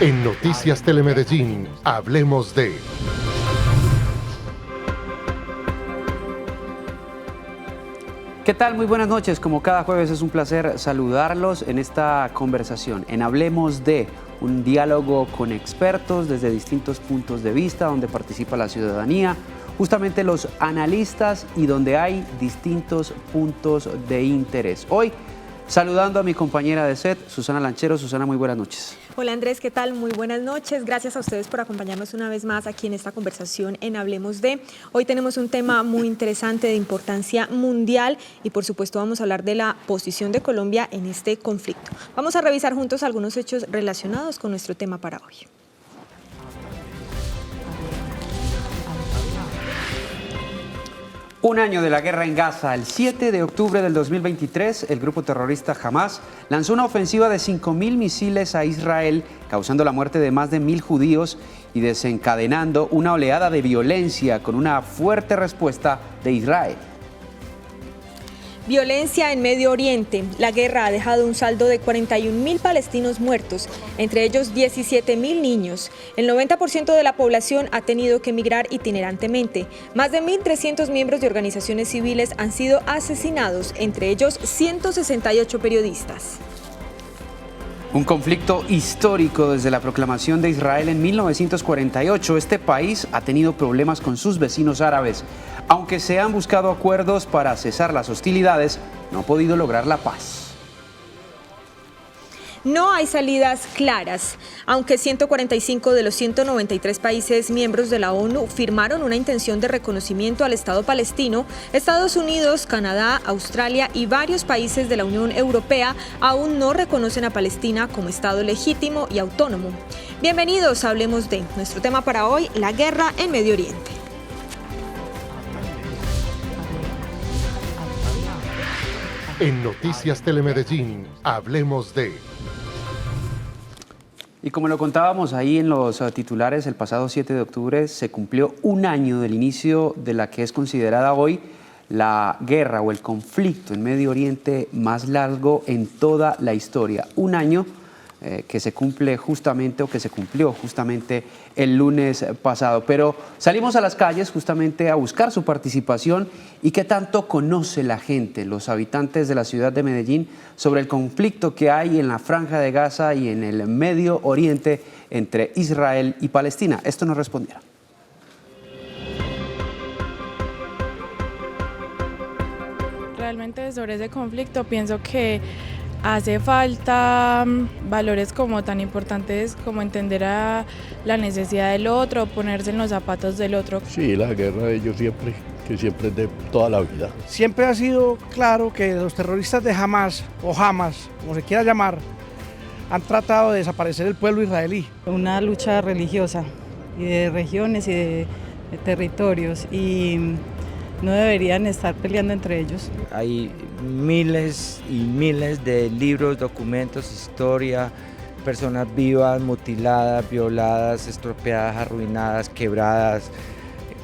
En Noticias Telemedellín, hablemos de... ¿Qué tal? Muy buenas noches. Como cada jueves es un placer saludarlos en esta conversación, en Hablemos de, un diálogo con expertos desde distintos puntos de vista, donde participa la ciudadanía, justamente los analistas y donde hay distintos puntos de interés. Hoy, saludando a mi compañera de set, Susana Lanchero. Susana, muy buenas noches. Hola Andrés, ¿qué tal? Muy buenas noches. Gracias a ustedes por acompañarnos una vez más aquí en esta conversación en Hablemos de. Hoy tenemos un tema muy interesante de importancia mundial y por supuesto vamos a hablar de la posición de Colombia en este conflicto. Vamos a revisar juntos algunos hechos relacionados con nuestro tema para hoy. Un año de la guerra en Gaza. El 7 de octubre del 2023, el grupo terrorista Hamas lanzó una ofensiva de 5.000 misiles a Israel, causando la muerte de más de 1.000 judíos y desencadenando una oleada de violencia con una fuerte respuesta de Israel. Violencia en Medio Oriente. La guerra ha dejado un saldo de 41.000 palestinos muertos, entre ellos 17.000 niños. El 90% de la población ha tenido que emigrar itinerantemente. Más de 1.300 miembros de organizaciones civiles han sido asesinados, entre ellos 168 periodistas. Un conflicto histórico desde la proclamación de Israel en 1948. Este país ha tenido problemas con sus vecinos árabes. Aunque se han buscado acuerdos para cesar las hostilidades, no ha podido lograr la paz. No hay salidas claras. Aunque 145 de los 193 países miembros de la ONU firmaron una intención de reconocimiento al Estado palestino, Estados Unidos, Canadá, Australia y varios países de la Unión Europea aún no reconocen a Palestina como Estado legítimo y autónomo. Bienvenidos a Hablemos de. Nuestro tema para hoy, la guerra en Medio Oriente. En Noticias Telemedellín, hablemos de... Y como lo contábamos ahí en los titulares, el pasado 7 de octubre se cumplió un año del inicio de la que es considerada hoy la guerra o el conflicto en Medio Oriente más largo en toda la historia. Un año que se cumple justamente o que se cumplió justamente el lunes pasado. Pero salimos a las calles justamente a buscar su participación y qué tanto conoce la gente, los habitantes de la ciudad de Medellín, sobre el conflicto que hay en la Franja de Gaza y en el Medio Oriente entre Israel y Palestina. Esto nos respondieron. Realmente sobre ese conflicto pienso que hace falta valores como tan importantes como entender a la necesidad del otro, ponerse en los zapatos del otro. Sí, la guerra de ellos siempre es de toda la vida. Siempre ha sido claro que los terroristas de Hamas, o Hamas, como se quiera llamar, han tratado de desaparecer el pueblo israelí. Una lucha religiosa y de regiones y de territorios y no deberían estar peleando entre ellos. Hay miles y miles de libros, documentos, historia, personas vivas, mutiladas, violadas, estropeadas, arruinadas, quebradas,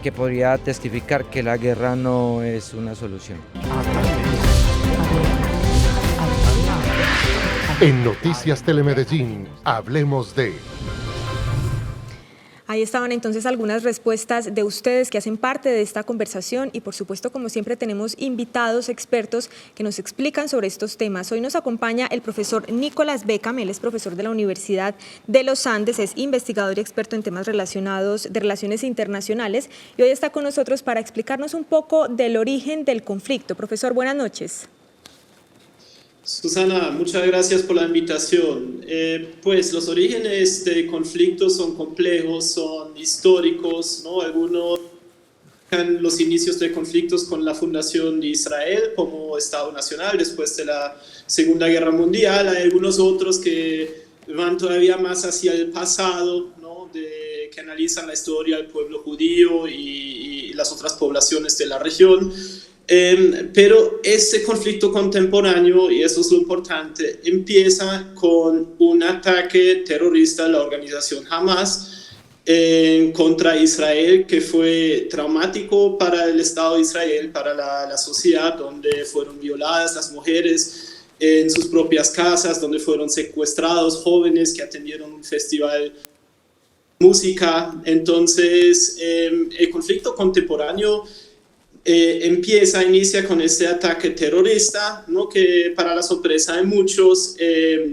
que podría testificar que la guerra no es una solución. En Noticias Telemedellín, hablemos de... Ahí estaban entonces algunas respuestas de ustedes que hacen parte de esta conversación y por supuesto, como siempre, tenemos invitados expertos que nos explican sobre estos temas. Hoy nos acompaña el profesor Nicolás Beckham, él es profesor de la Universidad de los Andes, es investigador y experto en temas relacionados de relaciones internacionales y hoy está con nosotros para explicarnos un poco del origen del conflicto. Profesor, buenas noches. Susana, muchas gracias por la invitación. Pues los orígenes de conflictos son complejos, son históricos, ¿no? Algunos marcan los inicios de conflictos con la fundación de Israel como Estado nacional después de la Segunda Guerra Mundial. Hay algunos otros que van todavía más hacia el pasado, ¿no? Que analizan la historia del pueblo judío y las otras poblaciones de la región. Pero este conflicto contemporáneo, y eso es lo importante, empieza con un ataque terrorista de la organización Hamas contra Israel, que fue traumático para el Estado de Israel, para la sociedad, donde fueron violadas las mujeres, en sus propias casas, donde fueron secuestrados jóvenes que atendieron un festival de música. Entonces, el conflicto contemporáneo inicia con este ataque terrorista, ¿no? Que para la sorpresa de muchos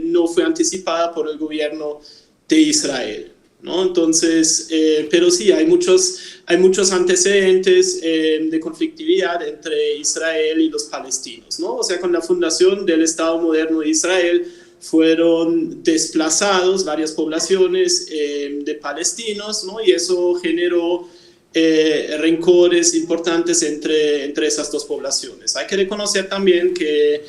no fue anticipada por el gobierno de Israel, ¿no? Entonces, pero sí, hay muchos antecedentes de conflictividad entre Israel y los palestinos, ¿no? O sea, con la fundación del Estado moderno de Israel fueron desplazados varias poblaciones de palestinos, ¿no? Y eso generó rencores importantes entre esas dos poblaciones. Hay que reconocer también que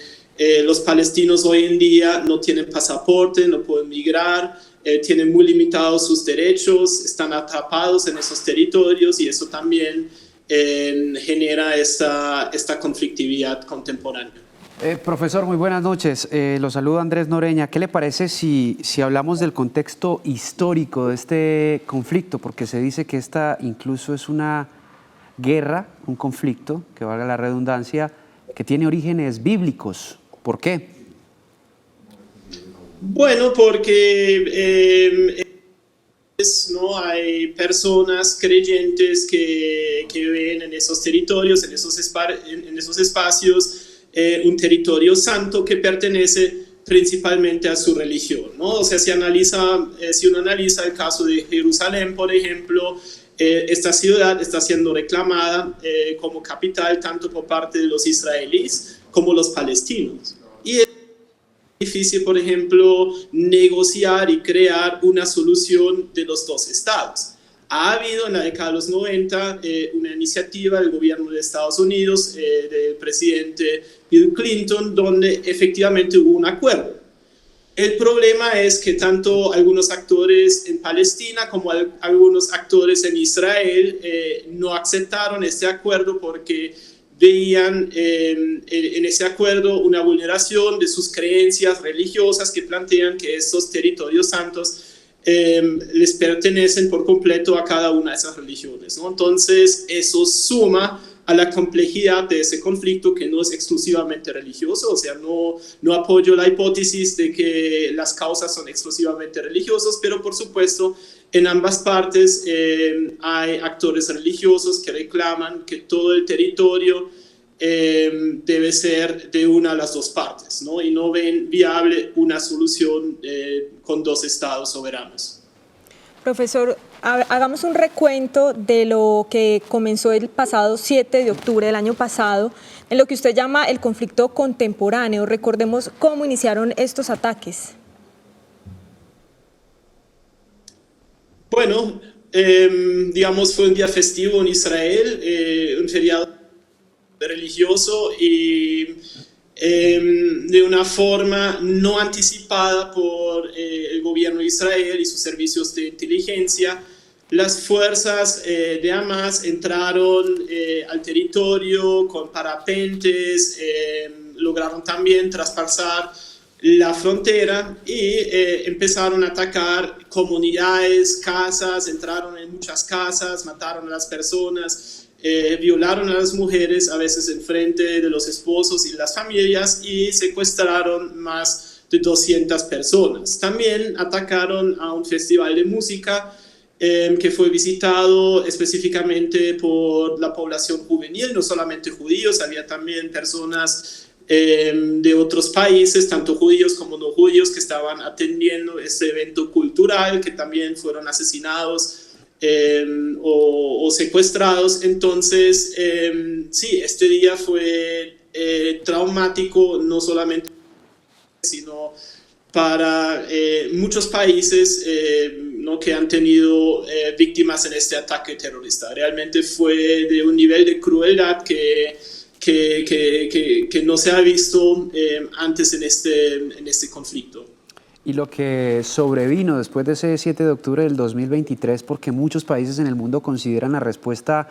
los palestinos hoy en día no tienen pasaporte, no pueden migrar, tienen muy limitados sus derechos, están atrapados en esos territorios y eso también genera esta conflictividad contemporánea. Profesor, muy buenas noches. Lo saluda Andrés Noreña. ¿Qué le parece si hablamos del contexto histórico de este conflicto? Porque se dice que esta incluso es una guerra, un conflicto, que valga la redundancia, que tiene orígenes bíblicos. ¿Por qué? Bueno, porque ¿no? Hay personas creyentes que ven en esos territorios, en esos espacios, un territorio santo que pertenece principalmente a su religión, ¿no? O sea, si uno analiza el caso de Jerusalén, por ejemplo, esta ciudad está siendo reclamada como capital tanto por parte de los israelíes como los palestinos. Y es difícil, por ejemplo, negociar y crear una solución de los dos estados. Ha habido en la década de los 90 una iniciativa del gobierno de Estados Unidos, del presidente Bill Clinton, donde efectivamente hubo un acuerdo. El problema es que tanto algunos actores en Palestina como algunos actores en Israel no aceptaron este acuerdo porque veían en ese acuerdo una vulneración de sus creencias religiosas que plantean que estos territorios santos les pertenecen por completo a cada una de esas religiones, ¿no? Entonces, eso suma a la complejidad de ese conflicto que no es exclusivamente religioso, o sea, no apoyo la hipótesis de que las causas son exclusivamente religiosas, pero por supuesto, en ambas partes hay actores religiosos que reclaman que todo el territorio debe ser de una de las dos partes, ¿no? Y no ven viable una solución con dos estados soberanos. Profesor, hagamos un recuento de lo que comenzó el pasado 7 de octubre del año pasado, en lo que usted llama el conflicto contemporáneo. Recordemos cómo iniciaron estos ataques. Bueno, digamos, fue un día festivo en Israel, un feriado religioso y de una forma no anticipada por el gobierno de Israel y sus servicios de inteligencia, las fuerzas de Hamas entraron al territorio con parapentes, lograron también traspasar la frontera y empezaron a atacar comunidades, casas, entraron en muchas casas, mataron a las personas, violaron a las mujeres, a veces en frente de los esposos y las familias, y secuestraron más de 200 personas. También atacaron a un festival de música que fue visitado específicamente por la población juvenil, no solamente judíos, había también personas de otros países, tanto judíos como no judíos, que estaban atendiendo este evento cultural, que también fueron asesinados o secuestrados. Entonces, sí, este día fue traumático, no solamente, sino para muchos países ¿no? que han tenido víctimas en este ataque terrorista. Realmente fue de un nivel de crueldad que no se ha visto antes en este conflicto. Y lo que sobrevino después de ese 7 de octubre del 2023, porque muchos países en el mundo consideran la respuesta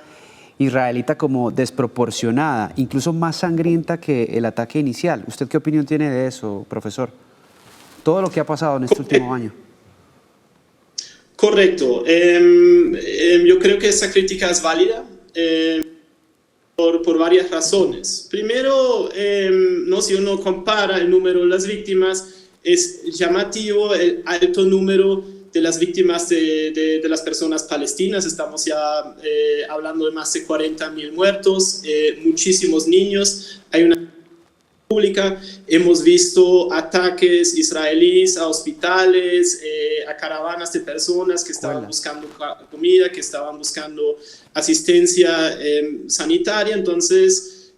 israelita como desproporcionada, incluso más sangrienta que el ataque inicial. ¿Usted qué opinión tiene de eso, profesor? Todo lo que ha pasado en este último año. Correcto. Yo creo que esa crítica es válida. por varias razones. Primero, no, si uno compara el número de las víctimas, es llamativo el alto número de las víctimas de las personas palestinas. Estamos ya hablando de más de 40.000 muertos, muchísimos niños. Hay una pública, hemos visto ataques israelíes a hospitales, a caravanas de personas que estaban buscando comida, que estaban buscando asistencia sanitaria. Entonces,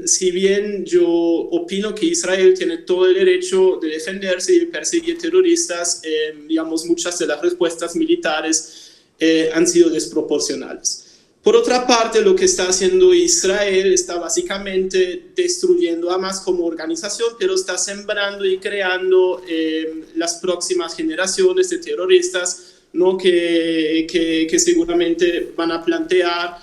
si bien yo opino que Israel tiene todo el derecho de defenderse y de perseguir terroristas, digamos, muchas de las respuestas militares han sido desproporcionales. Por otra parte, lo que está haciendo Israel está básicamente destruyendo a Hamas como organización, pero está sembrando y creando las próximas generaciones de terroristas, ¿no? que seguramente van a plantear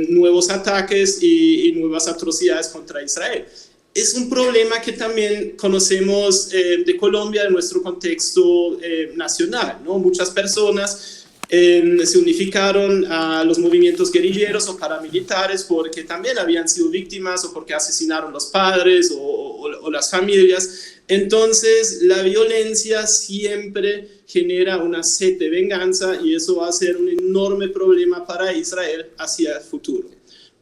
nuevos ataques y nuevas atrocidades contra Israel. Es un problema que también conocemos de Colombia, de nuestro contexto nacional, ¿no? Muchas personas se unificaron a los movimientos guerrilleros o paramilitares porque también habían sido víctimas o porque asesinaron los padres o las familias. Entonces, la violencia siempre genera una sed de venganza y eso va a ser un enorme problema para Israel hacia el futuro.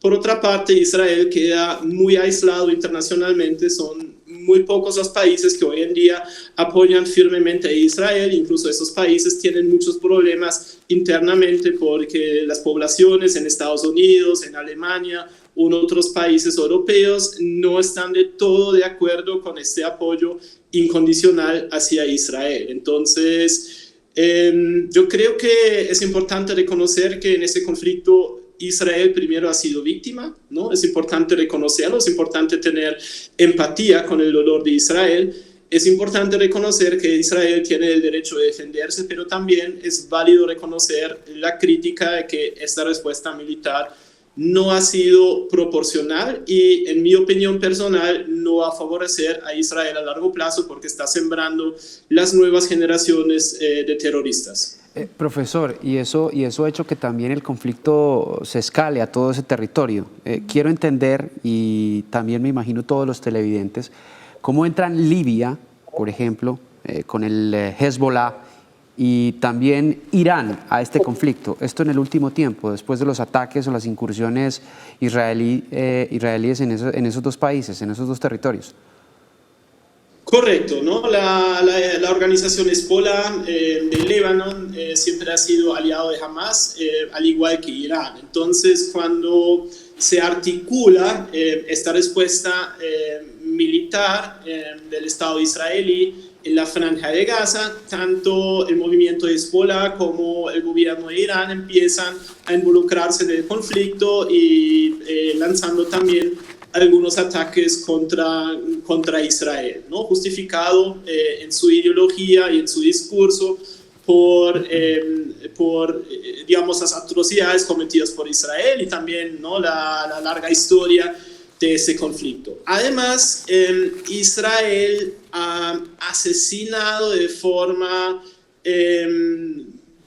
Por otra parte, Israel queda muy aislado internacionalmente, son muy pocos los países que hoy en día apoyan firmemente a Israel, incluso esos países tienen muchos problemas internamente porque las poblaciones en Estados Unidos, en Alemania o en otros países europeos no están de todo de acuerdo con este apoyo incondicional hacia Israel. Entonces, yo creo que es importante reconocer que en este conflicto Israel primero ha sido víctima, ¿no? Es importante reconocerlo, es importante tener empatía con el dolor de Israel, es importante reconocer que Israel tiene el derecho de defenderse, pero también es válido reconocer la crítica de que esta respuesta militar no ha sido proporcional y, en mi opinión personal, no va a favorecer a Israel a largo plazo porque está sembrando las nuevas generaciones de terroristas. Profesor, y eso ha hecho que también el conflicto se escale a todo ese territorio. Quiero entender, y también me imagino todos los televidentes, cómo entran Libia, por ejemplo, con el Hezbollah, y también Irán a este conflicto. Esto en el último tiempo, después de los ataques o las incursiones israelíes en esos dos países, en esos dos territorios. Correcto, ¿no? La organización Hezbollah de Líbano siempre ha sido aliado de Hamas, al igual que Irán. Entonces, cuando se articula esta respuesta militar del Estado israelí en la Franja de Gaza, tanto el movimiento de Hezbollah como el gobierno de Irán empiezan a involucrarse en el conflicto y lanzando también algunos ataques contra Israel, ¿no? Justificado en su ideología y en su discurso por digamos, las atrocidades cometidas por Israel y también, ¿no? la larga historia de ese conflicto. Además, Israel ha asesinado de forma,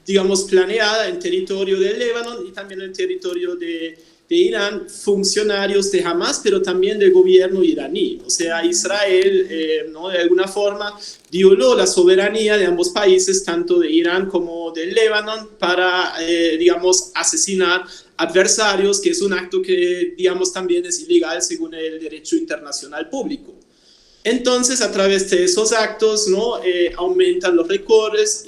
digamos, planeada en territorio del Líbano y también en territorio de Irán, funcionarios de Hamas, pero también del gobierno iraní. O sea, Israel, ¿no? de alguna forma, violó la soberanía de ambos países, tanto de Irán como del Líbano, para, digamos, asesinar adversarios, que es un acto que, digamos, también es ilegal según el derecho internacional público. Entonces, a través de esos actos, ¿no? Aumentan los rencores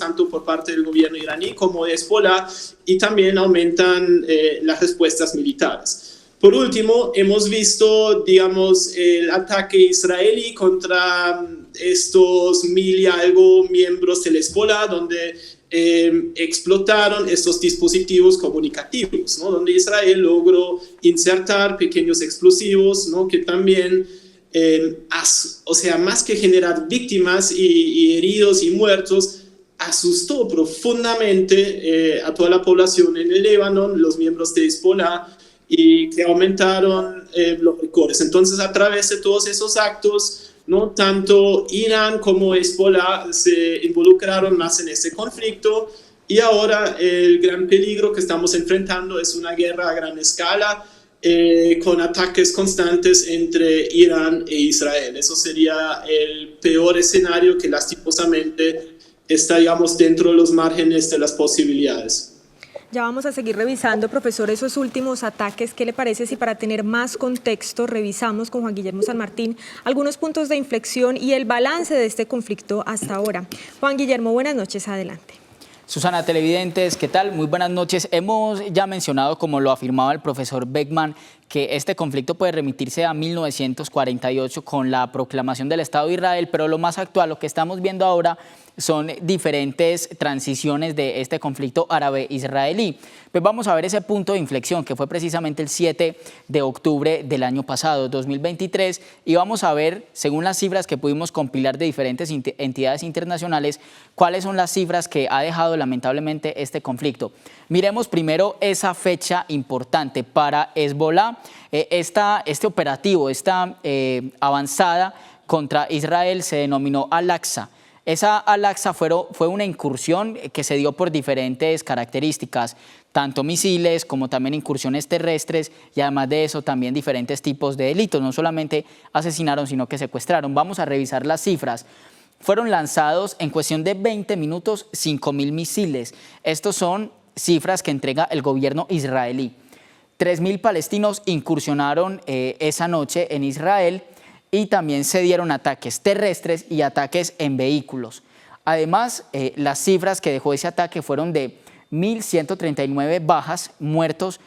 tanto por parte del gobierno iraní como de Hezbollah y también aumentan las respuestas militares. Por último, hemos visto, digamos, el ataque israelí contra estos 1,000 y algo miembros del Hezbollah, donde explotaron estos dispositivos comunicativos, ¿no? Donde Israel logró insertar pequeños explosivos, ¿no? Que también o sea, más que generar víctimas y heridos y muertos, asustó profundamente a toda la población en el Líbano, los miembros de Hezbollah, y que aumentaron los rencores. Entonces, a través de todos esos actos, ¿no? Tanto Irán como Hezbollah se involucraron más en este conflicto Y ahora el gran peligro que estamos enfrentando es una guerra a gran escala, con ataques constantes entre Irán e Israel. Eso sería el peor escenario que lastimosamente está, digamos, dentro de los márgenes de las posibilidades. Ya vamos a seguir revisando, profesor, esos últimos ataques. ¿Qué le parece si para tener más contexto revisamos con Juan Guillermo San Martín algunos puntos de inflexión y el balance de este conflicto hasta ahora? Juan Guillermo, buenas noches, adelante. Susana, televidentes, ¿qué tal? Muy buenas noches. Hemos ya mencionado, como lo afirmaba el profesor Beckman, que este conflicto puede remitirse a 1948 con la proclamación del Estado de Israel, pero lo más actual, lo que estamos viendo ahora, son diferentes transiciones de este conflicto árabe-israelí. Pues vamos a ver ese punto de inflexión que fue precisamente el 7 de octubre del año pasado, 2023, y vamos a ver, según las cifras que pudimos compilar de diferentes entidades internacionales, cuáles son las cifras que ha dejado lamentablemente este conflicto. Miremos primero esa fecha importante para Hezbollah. Este operativo, esta avanzada contra Israel se denominó Al-Aqsa. Esa Al-Aqsa fue una incursión que se dio por diferentes características, tanto misiles como también incursiones terrestres y además de eso también diferentes tipos de delitos. No solamente asesinaron, sino que secuestraron. Vamos a revisar las cifras. Fueron lanzados en cuestión de 20 minutos 5.000 misiles. Estos son cifras que entrega el gobierno israelí. 3.000 palestinos incursionaron esa noche en Israel y también se dieron ataques terrestres y ataques en vehículos. Además, las cifras que dejó ese ataque fueron de 1.139 bajas, muertos,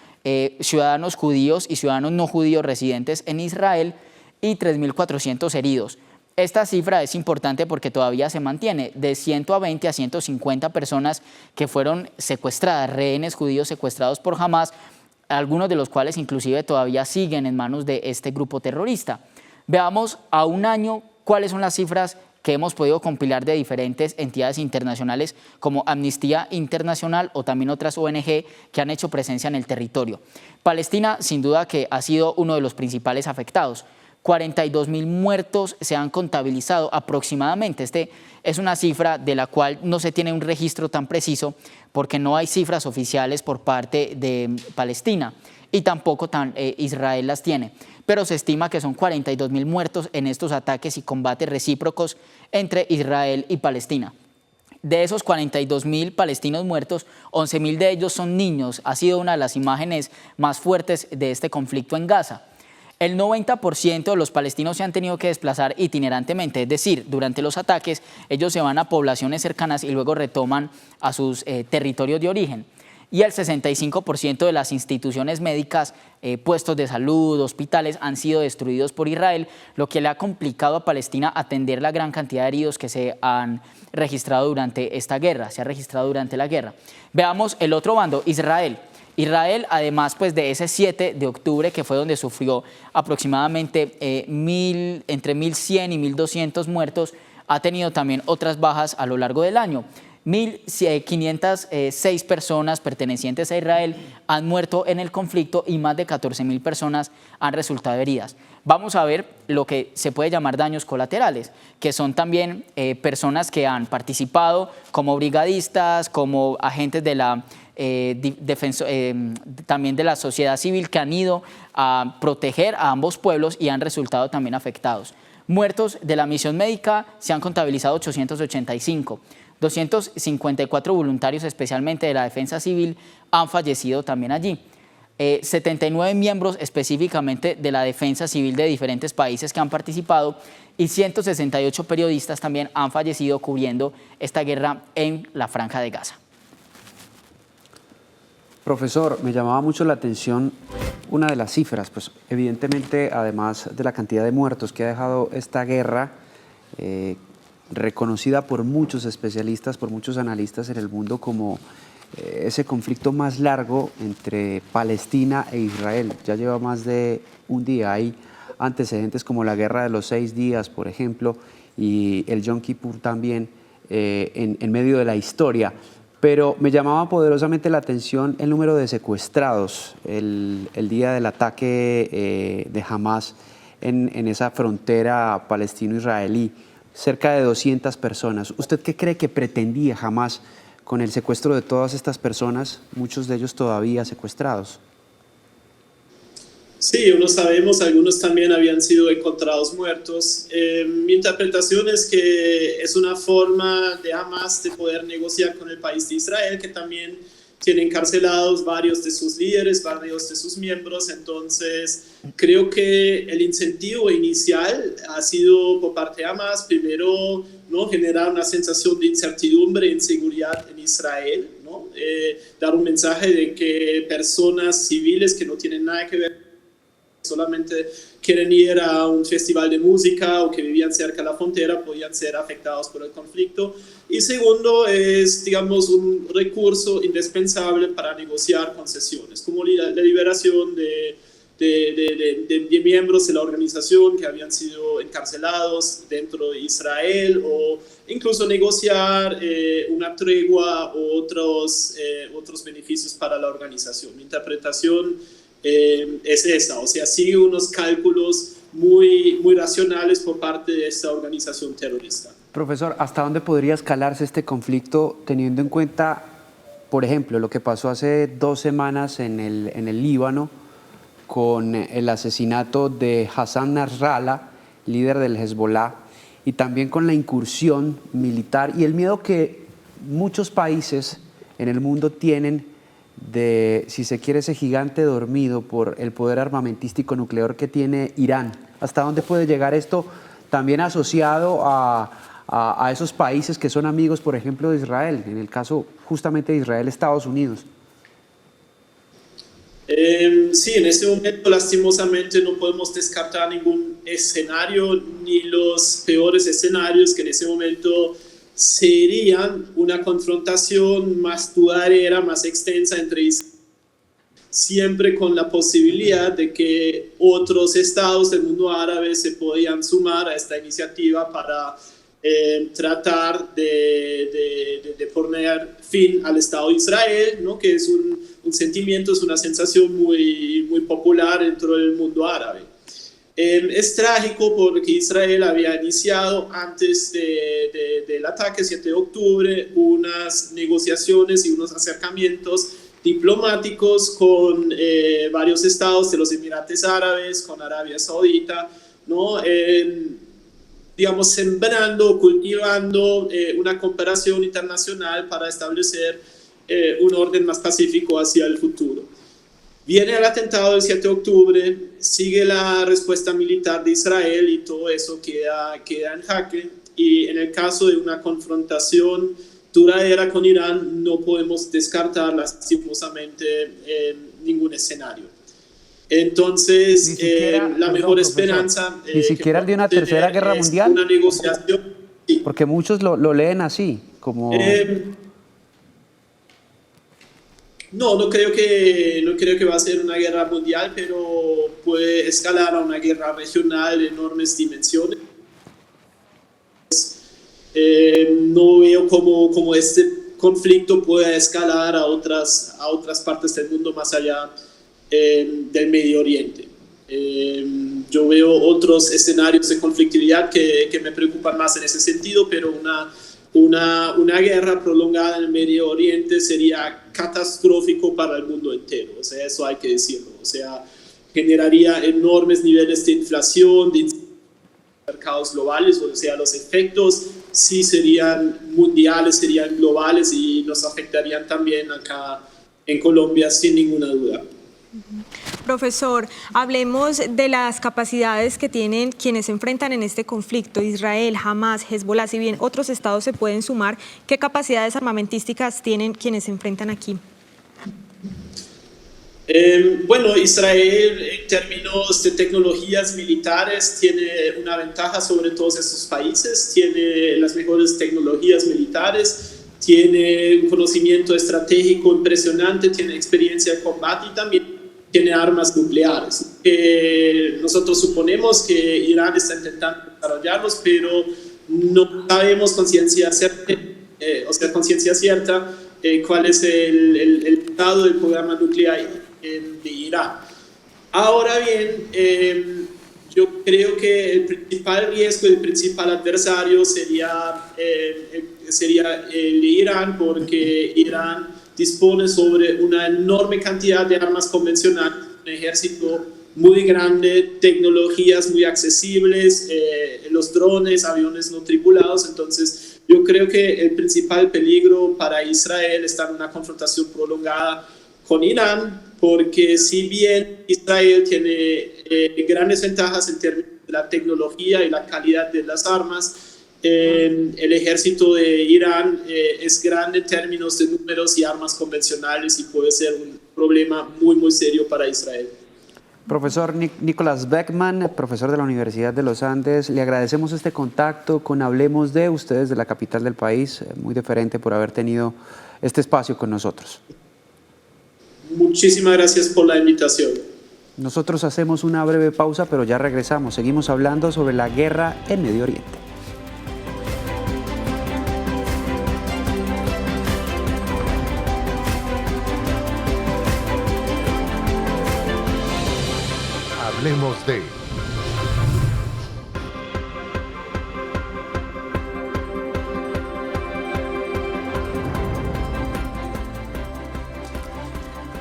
ciudadanos judíos y ciudadanos no judíos residentes en Israel y 3.400 heridos. Esta cifra es importante porque todavía se mantiene de 120 a 150 personas que fueron secuestradas, rehenes judíos secuestrados por Hamas, algunos de los cuales inclusive todavía siguen en manos de este grupo terrorista. Veamos a un año cuáles son las cifras que hemos podido compilar de diferentes entidades internacionales como Amnistía Internacional o también otras ONG que han hecho presencia en el territorio. Palestina, sin duda que ha sido uno de los principales afectados. 42.000 muertos se han contabilizado aproximadamente. Este es una cifra de la cual no se tiene un registro tan preciso porque no hay cifras oficiales por parte de Palestina y tampoco Israel las tiene. Pero se estima que son 42.000 muertos en estos ataques y combates recíprocos entre Israel y Palestina. De esos 42.000 palestinos muertos, 11.000 de ellos son niños. Ha sido una de las imágenes más fuertes de este conflicto en Gaza. El 90% de los palestinos se han tenido que desplazar itinerantemente, es decir, durante los ataques ellos se van a poblaciones cercanas y luego retoman a sus territorios de origen. Y el 65% de las instituciones médicas, puestos de salud, hospitales, han sido destruidos por Israel, lo que le ha complicado a Palestina atender la gran cantidad de heridos que se han registrado durante esta guerra, se ha registrado durante la guerra. Veamos el otro bando, Israel. Israel, además pues, de ese 7 de octubre, que fue donde sufrió aproximadamente entre 1.100 y 1.200 muertos, ha tenido también otras bajas a lo largo del año. 1.506 personas pertenecientes a Israel han muerto en el conflicto y más de 14.000 personas han resultado heridas. Vamos a ver lo que se puede llamar daños colaterales, que son también personas que han participado como brigadistas, como agentes de la también de la sociedad civil que han ido a proteger a ambos pueblos y han resultado también afectados. Muertos de la misión médica se han contabilizado 885. 254 voluntarios, especialmente de la defensa civil, han fallecido también allí. 79 miembros específicamente de la defensa civil de diferentes países que han participado y 168 periodistas también han fallecido cubriendo esta guerra en la Franja de Gaza. Profesor, me llamaba mucho la atención una de las cifras, pues evidentemente además de la cantidad de muertos que ha dejado esta guerra, reconocida por muchos especialistas, por muchos analistas en el mundo como ese conflicto más largo entre Palestina e Israel. Ya lleva más de un día. Hay antecedentes como la Guerra de los 6 días, por ejemplo, y el Yom Kippur también en medio de la historia. Pero me llamaba poderosamente la atención el número de secuestrados el día del ataque de Hamas en esa frontera palestino-israelí. Cerca de 200 personas. ¿Usted qué cree que pretendía Hamas con el secuestro de todas estas personas, muchos de ellos todavía secuestrados. Sí, uno sabemos, algunos también habían sido encontrados muertos. Mi interpretación es que es una forma de Hamas de poder negociar con el país de Israel, que también tiene encarcelados varios de sus líderes, varios de sus miembros. Entonces, creo que el incentivo inicial ha sido por parte de Hamas, primero, ¿no?, generar una sensación de incertidumbre e inseguridad en Israel, ¿no? Dar un mensaje de que personas civiles que no tienen nada que ver, solamente quieren ir a un festival de música o que vivían cerca de la frontera, podían ser afectados por el conflicto. Y segundo, es, digamos, un recurso indispensable para negociar concesiones, como la liberación de miembros de la organización que habían sido encarcelados dentro de Israel, o incluso negociar una tregua o otros beneficios para la organización. Mi interpretación es esa, o sea, sigue unos cálculos muy racionales por parte de esta organización terrorista. Profesor, ¿hasta dónde podría escalarse este conflicto teniendo en cuenta, por ejemplo, lo que pasó hace 2 semanas en el Líbano con el asesinato de Hassan Nasrallah, líder del Hezbollah, y también con la incursión militar y el miedo que muchos países en el mundo tienen de, si se quiere, ese gigante dormido por el poder armamentístico nuclear que tiene Irán? ¿Hasta dónde puede llegar esto también asociado a esos países que son amigos, por ejemplo, de Israel, en el caso justamente de Israel, Estados Unidos? Sí, en este momento lastimosamente no podemos descartar ningún escenario, ni los peores escenarios, que en ese momento serían una confrontación más duradera, más extensa entre Israel, siempre con la posibilidad de que otros estados del mundo árabe se podían sumar a esta iniciativa para tratar de poner fin al Estado de Israel, ¿no?, que es un sentimiento, es una sensación muy popular dentro del mundo árabe. Es trágico porque Israel había iniciado antes del ataque 7 de octubre unas negociaciones y unos acercamientos diplomáticos con varios estados de los Emiratos Árabes, con Arabia Saudita, ¿no? Digamos, sembrando, cultivando una cooperación internacional para establecer un orden más pacífico hacia el futuro. Viene el atentado del 7 de octubre, sigue la respuesta militar de Israel y todo eso queda en jaque. Y en el caso de una confrontación duradera con Irán, no podemos descartar lastimosamente ningún escenario. Entonces, la mejor esperanza... Ni siquiera el de una tercera guerra mundial. Una negociación. Sí. Porque muchos lo leen así, como... No creo que va a ser una guerra mundial, pero puede escalar a una guerra regional de enormes dimensiones. No veo cómo este conflicto puede escalar a otras partes del mundo más allá del Medio Oriente. Yo veo otros escenarios de conflictividad que me preocupan más en ese sentido, pero una guerra prolongada en el Medio Oriente sería catastrófico para el mundo entero, o sea, eso hay que decirlo, o sea, generaría enormes niveles de inflación, de mercados globales, o sea, los efectos sí serían mundiales, serían globales y nos afectarían también acá en Colombia sin ninguna duda. Profesor, hablemos de las capacidades que tienen quienes se enfrentan en este conflicto, Israel, Hamas, Hezbollah, si bien otros estados se pueden sumar, ¿qué capacidades armamentísticas tienen quienes se enfrentan aquí? Bueno, Israel en términos de tecnologías militares tiene una ventaja sobre todos estos países, tiene las mejores tecnologías militares, tiene un conocimiento estratégico impresionante, tiene experiencia de combate y también tiene armas nucleares. Nosotros suponemos que Irán está intentando desarrollarlos, pero no sabemos con ciencia cierta, cuál es el estado del programa nuclear de Irán. Ahora bien, yo creo que el principal riesgo, el principal adversario sería el Irán, porque Irán dispone sobre una enorme cantidad de armas convencionales, un ejército muy grande, tecnologías muy accesibles, los drones, aviones no tripulados. Entonces yo creo que el principal peligro para Israel está en una confrontación prolongada con Irán, porque si bien Israel tiene grandes ventajas en términos de la tecnología y la calidad de las armas, el ejército de Irán es grande en términos de números y armas convencionales, y puede ser un problema muy, muy serio para Israel. Profesor Nicolás Beckman, profesor de la Universidad de los Andes, le agradecemos este contacto con Hablemos de ustedes de la capital del país, muy deferente por haber tenido este espacio con nosotros. Muchísimas gracias por la invitación. Nosotros hacemos una breve pausa, pero ya regresamos. Seguimos hablando sobre la guerra en Medio Oriente. Hablemos de...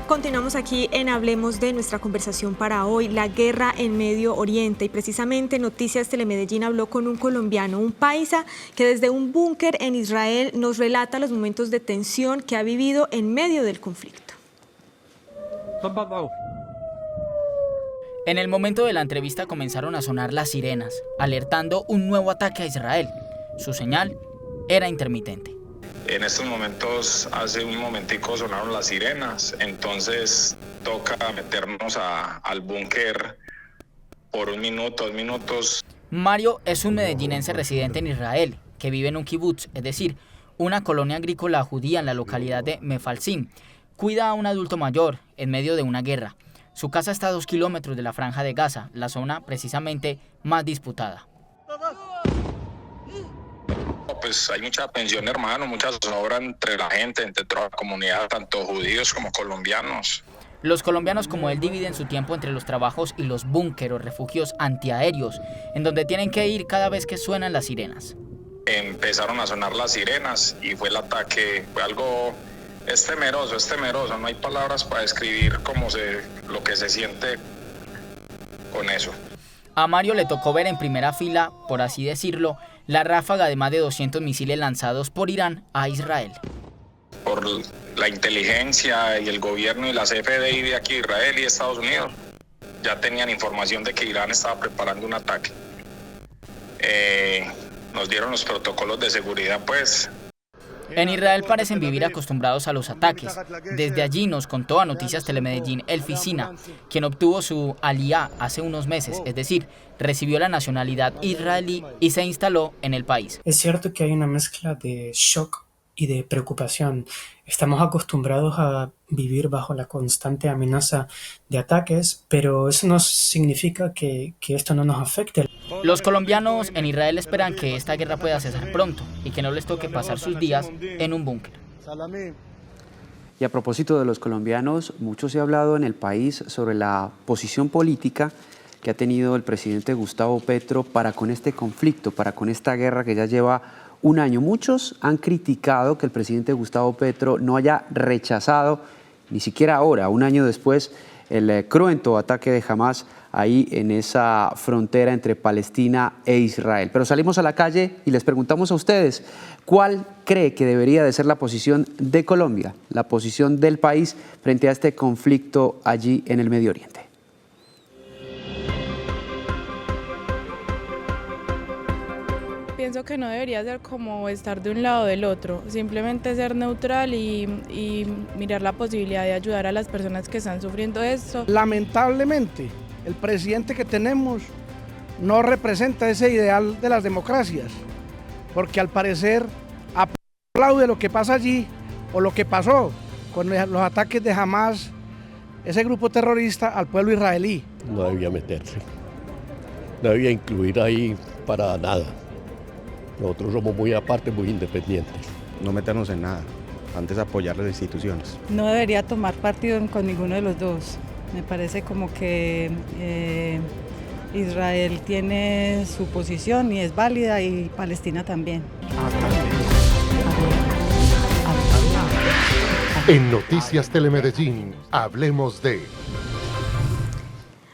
Continuamos aquí en Hablemos de nuestra conversación para hoy, la guerra en Medio Oriente. Y precisamente Noticias Telemedellín habló con un colombiano, un paisa, que desde un búnker en Israel nos relata los momentos de tensión que ha vivido en medio del conflicto. En el momento de la entrevista comenzaron a sonar las sirenas, alertando un nuevo ataque a Israel. Su señal era intermitente. En estos momentos, hace un momentico sonaron las sirenas, entonces toca meternos al búnker por 1 minuto, 2 minutos. Mario es un medellinense residente en Israel, que vive en un kibutz, es decir, una colonia agrícola judía en la localidad de Mefalsim. Cuida a un adulto mayor en medio de una guerra. Su casa está a 2 kilómetros de la Franja de Gaza, la zona precisamente más disputada. Pues hay mucha tensión, hermano, mucha zozobra entre la gente, entre toda la comunidad, tanto judíos como colombianos. Los colombianos como él dividen su tiempo entre los trabajos y los búnkeres, refugios antiaéreos, en donde tienen que ir cada vez que suenan las sirenas. Empezaron a sonar las sirenas y fue el ataque, fue algo... Es temeroso, no hay palabras para describir lo que se siente con eso. A Mario le tocó ver en primera fila, por así decirlo, la ráfaga de más de 200 misiles lanzados por Irán a Israel. Por la inteligencia y el gobierno y la CFDI de aquí, Israel y Estados Unidos, ya tenían información de que Irán estaba preparando un ataque. Nos dieron los protocolos de seguridad, pues. En Israel parecen vivir acostumbrados a los ataques. Desde allí nos contó a Noticias Telemedellín el Ficina, quien obtuvo su aliyá hace unos meses, es decir, recibió la nacionalidad israelí y se instaló en el país. Es cierto que hay una mezcla de shock y de preocupación. Estamos acostumbrados a vivir bajo la constante amenaza de ataques, pero eso no significa que esto no nos afecte. Los colombianos en Israel esperan que esta guerra pueda cesar pronto y que no les toque pasar sus días en un búnker. Y a propósito de los colombianos, mucho se ha hablado en el país sobre la posición política que ha tenido el presidente Gustavo Petro para con este conflicto, para con esta guerra que ya lleva 1 año. Muchos han criticado que el presidente Gustavo Petro no haya rechazado, ni siquiera ahora, 1 año después, el cruento ataque de Hamas ahí en esa frontera entre Palestina e Israel. Pero salimos a la calle y les preguntamos a ustedes, ¿cuál cree que debería de ser la posición de Colombia, la posición del país frente a este conflicto allí en el Medio Oriente? Pienso que no debería ser como estar de un lado o del otro, simplemente ser neutral y mirar la posibilidad de ayudar a las personas que están sufriendo esto. Lamentablemente, el presidente que tenemos no representa ese ideal de las democracias, porque al parecer aplaude lo que pasa allí o lo que pasó con los ataques de Hamas, ese grupo terrorista, al pueblo israelí. No debía meterse, no debía incluir ahí para nada. Nosotros somos muy aparte, muy independientes. No meternos en nada, antes apoyar las instituciones. No debería tomar partido con ninguno de los dos. Me parece como que Israel tiene su posición y es válida, y Palestina también. En Noticias Telemedellín, hablemos de...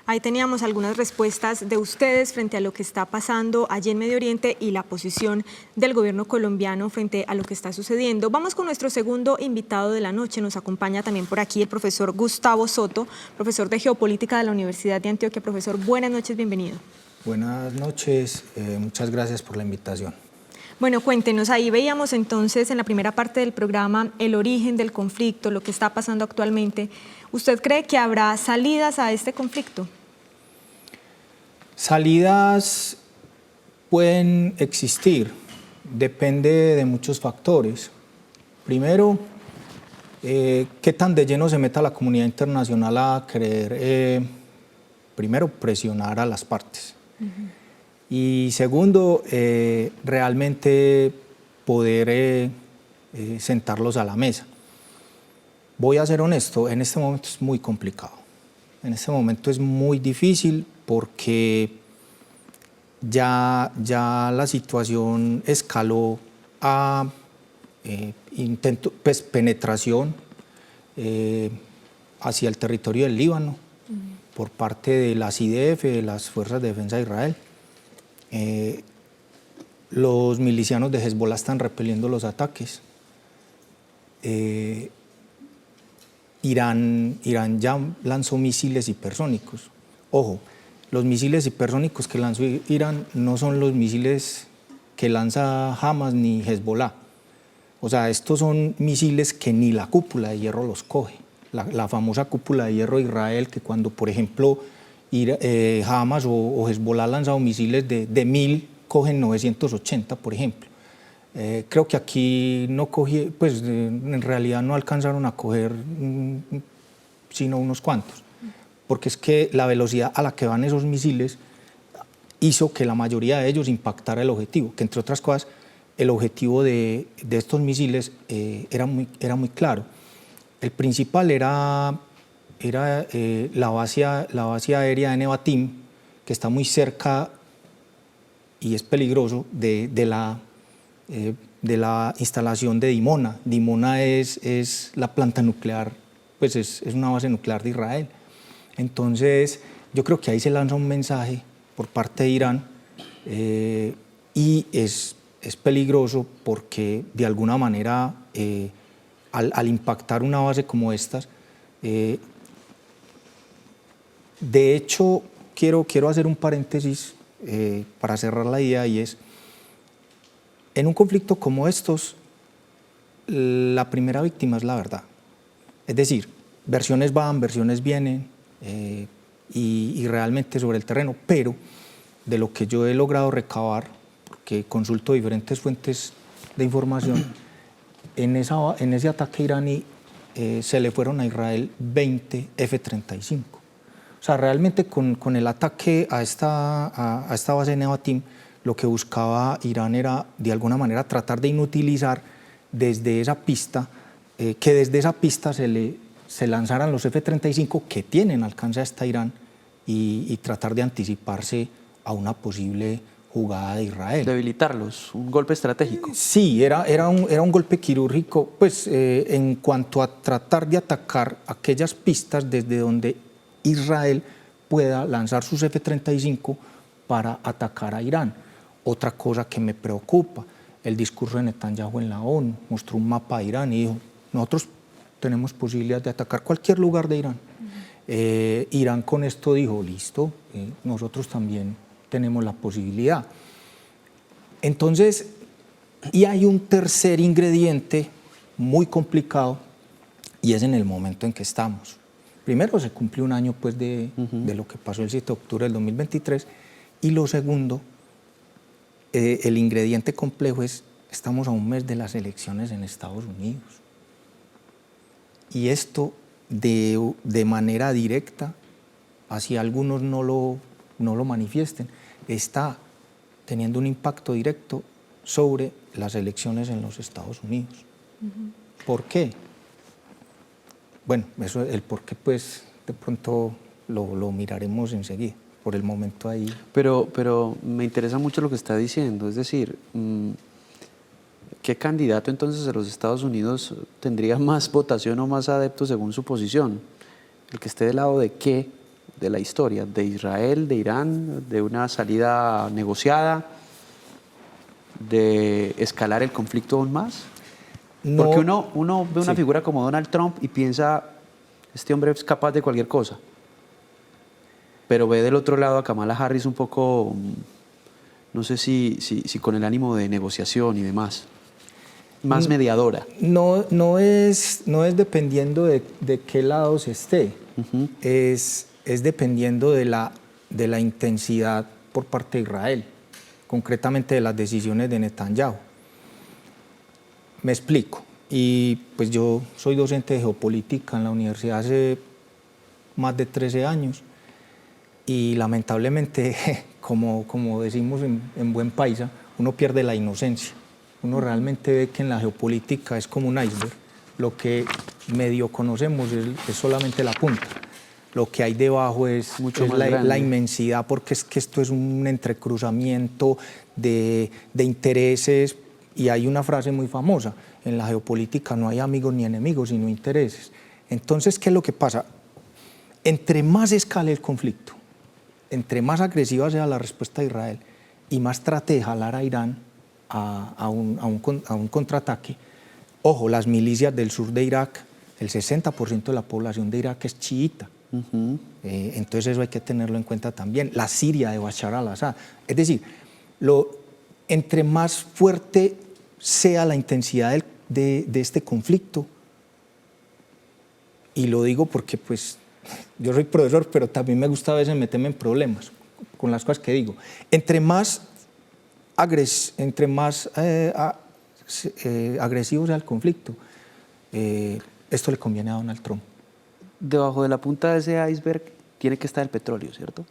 Ahí teníamos algunas respuestas de ustedes frente a lo que está pasando allí en Medio Oriente y la posición del gobierno colombiano frente a lo que está sucediendo. Vamos con nuestro segundo invitado de la noche. Nos acompaña también por aquí el profesor Gustavo Soto, profesor de Geopolítica de la Universidad de Antioquia. Profesor, buenas noches, bienvenido. Buenas noches, muchas gracias por la invitación. Bueno, cuéntenos, ahí veíamos entonces en la primera parte del programa el origen del conflicto, lo que está pasando actualmente. ¿Usted cree que habrá salidas a este conflicto? Salidas pueden existir, depende de muchos factores. Primero, qué tan de lleno se meta la comunidad internacional a querer, primero, presionar a las partes. Y segundo, realmente poder sentarlos a la mesa. Voy a ser honesto, en este momento es muy complicado. En este momento es muy difícil porque ya la situación escaló a penetración hacia el territorio del Líbano por parte de las IDF, de las Fuerzas de Defensa de Israel. Los milicianos de Hezbollah están repeliendo los ataques. Irán ya lanzó misiles hipersónicos. Ojo, los misiles hipersónicos que lanzó Irán no son los misiles que lanza Hamas ni Hezbollah. O sea, estos son misiles que ni la cúpula de hierro los coge. La famosa cúpula de hierro de Israel, que cuando, por ejemplo, Hamas o Hezbollah han lanzado misiles de 1000, cogen 980, por ejemplo. Creo que aquí no cogí, pues en realidad no alcanzaron a coger sino unos cuantos, porque es que la velocidad a la que van esos misiles hizo que la mayoría de ellos impactara el objetivo, que entre otras cosas el objetivo de estos misiles era muy claro. El principal era la base aérea de Nevatim, que está muy cerca y es peligroso de la instalación de Dimona. Dimona es la planta nuclear, pues es una base nuclear de Israel. Entonces, yo creo que ahí se lanza un mensaje por parte de Irán y es peligroso porque de alguna manera al impactar una base como estas, de hecho, quiero hacer un paréntesis para cerrar la idea, y es, en un conflicto como estos, la primera víctima es la verdad. Es decir, versiones van, versiones vienen, y realmente sobre el terreno, pero de lo que yo he logrado recabar, porque consulto diferentes fuentes de información, en ese ataque iraní se le fueron a Israel 20 F-35. O sea, realmente con el ataque a esta base de Nevatim, lo que buscaba Irán era, de alguna manera, tratar de inutilizar desde esa pista, que desde esa pista se lanzaran los F-35 que tienen alcance hasta Irán y tratar de anticiparse a una posible jugada de Israel. Debilitarlos, un golpe estratégico. Sí, era un golpe quirúrgico, pues en cuanto a tratar de atacar aquellas pistas desde donde Israel pueda lanzar sus F-35 para atacar a Irán. Otra cosa que me preocupa, el discurso de Netanyahu en la ONU, mostró un mapa de Irán y dijo, nosotros tenemos posibilidad de atacar cualquier lugar de Irán. Irán con esto dijo, listo, nosotros también tenemos la posibilidad. Entonces, y hay un tercer ingrediente muy complicado, y es en el momento en que estamos. Primero, se cumplió un año pues, de lo que pasó el 7 de octubre del 2023, y lo segundo, el ingrediente complejo es, estamos a un mes de las elecciones en Estados Unidos. Y esto de manera directa, así algunos no lo manifiesten, está teniendo un impacto directo sobre las elecciones en los Estados Unidos. ¿Por qué? Bueno, el por qué pues de pronto lo miraremos enseguida. por el momento ahí. Pero me interesa mucho lo que está diciendo, es decir, ¿qué candidato entonces de los Estados Unidos tendría más votación o más adeptos según su posición? ¿El que esté del lado de qué? De la historia, de Israel, de Irán, de una salida negociada, de escalar el conflicto aún más. No, porque uno ve una figura como Donald Trump y piensa, este hombre es capaz de cualquier cosa, pero ve del otro lado a Kamala Harris un poco, no sé si con el ánimo de negociación y demás, más mediadora. No es dependiendo de qué lado se esté, es dependiendo de la intensidad por parte de Israel, concretamente de las decisiones de Netanyahu. Me explico, y pues yo soy docente de geopolítica en la universidad hace más de 13 años y lamentablemente, como decimos en buen paisa, uno pierde la inocencia. Uno realmente ve que en la geopolítica es como un iceberg. Lo que medio conocemos es solamente la punta. Lo que hay debajo es la inmensidad, porque es que esto es un entrecruzamiento de intereses, y hay una frase muy famosa, en la geopolítica no hay amigos ni enemigos, sino intereses. Entonces, ¿qué es lo que pasa? Entre más escale el conflicto, entre más agresiva sea la respuesta de Israel y más trate de jalar a Irán a un contraataque, ojo, las milicias del sur de Irak, el 60% de la población de Irak es chiita. Entonces eso hay que tenerlo en cuenta también. La Siria de Bashar al-Assad. Es decir, entre más fuerte sea la intensidad de este conflicto, y lo digo porque pues yo soy profesor, pero también me gusta a veces meterme en problemas con las cosas que digo. Entre más agresivo sea el conflicto, esto le conviene a Donald Trump. Debajo de la punta de ese iceberg tiene que estar el petróleo, ¿cierto?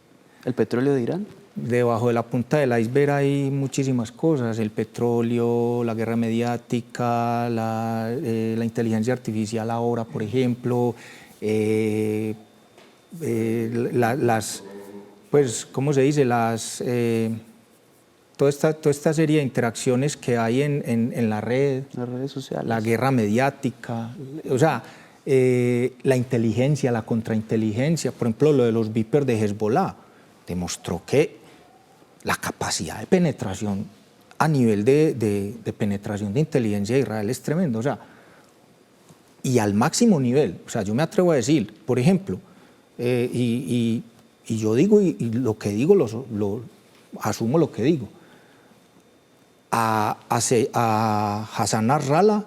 ¿El petróleo de Irán? Debajo de la punta del iceberg hay muchísimas cosas, el petróleo, la guerra mediática, la inteligencia artificial ahora, por ejemplo, pues, ¿cómo se dice? Toda esta serie de interacciones que hay en la red, las redes sociales, la guerra mediática, o sea, la inteligencia, la contrainteligencia, por ejemplo, lo de los Viper de Hezbollah, demostró que la capacidad de penetración a nivel de penetración de inteligencia de Israel es tremendo, o sea, y al máximo nivel. O sea, yo me atrevo a decir, por ejemplo, y yo digo, y lo que digo, asumo lo que digo, a Hassan Nasrallah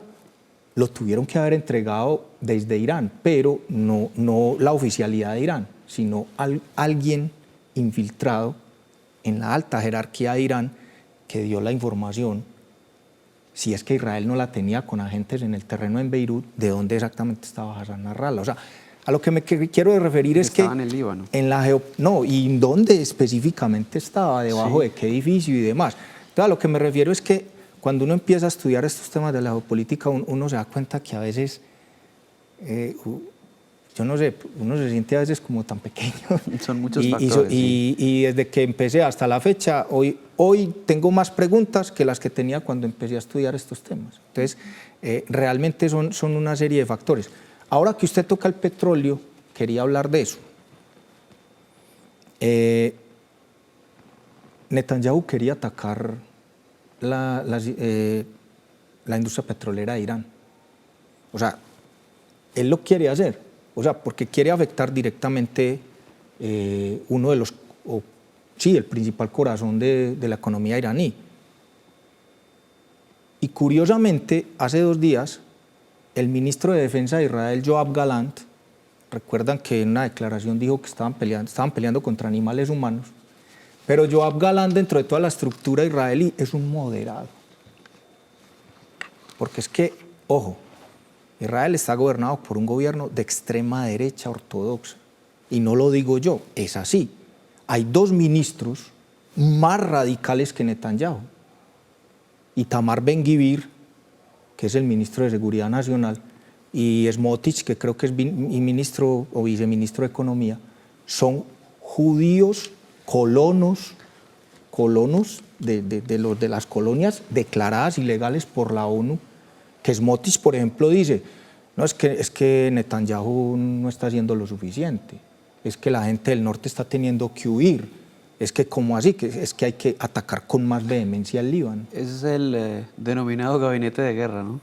lo tuvieron que haber entregado desde Irán, pero no la oficialidad de Irán, sino alguien infiltrado en la alta jerarquía de Irán que dio la información, si es que Israel no la tenía con agentes en el terreno en Beirut, de dónde exactamente estaba Hassan Nasrallah. O sea, a lo que me quiero referir es que estaba en el Líbano. ¿Y dónde específicamente estaba? ¿Debajo de qué edificio y demás? Entonces, a lo que me refiero es que cuando uno empieza a estudiar estos temas de la geopolítica, uno se da cuenta que a veces, yo no sé, uno se siente a veces como tan pequeño. Son muchos factores. Y desde que empecé hasta la fecha, hoy tengo más preguntas que las que tenía cuando empecé a estudiar estos temas. Entonces, realmente son una serie de factores. Ahora que usted toca el petróleo, quería hablar de eso. Netanyahu quería atacar la industria petrolera de Irán. O sea, él lo quiere hacer, o sea, porque quiere afectar directamente uno de los, el principal corazón de la economía iraní. Y curiosamente, hace 2 días, el ministro de Defensa de Israel, Yoav Gallant, recuerdan que en una declaración dijo que estaban peleando contra animales humanos, pero Yoav Gallant, dentro de toda la estructura israelí, es un moderado. Porque es que, ojo, Israel está gobernado por un gobierno de extrema derecha ortodoxa. Y no lo digo yo, es así. Hay 2 ministros más radicales que Netanyahu. Itamar Ben-Gvir, que es el ministro de Seguridad Nacional, y Smotrich, que creo que es ministro o viceministro de Economía, son judíos colonos de las colonias declaradas ilegales por la ONU, que Smotrich, por ejemplo, dice, no, es que Netanyahu no está haciendo lo suficiente, es que la gente del norte está teniendo que huir, es que como así, es que hay que atacar con más vehemencia al Líbano. Ese es el denominado gabinete de guerra, ¿no?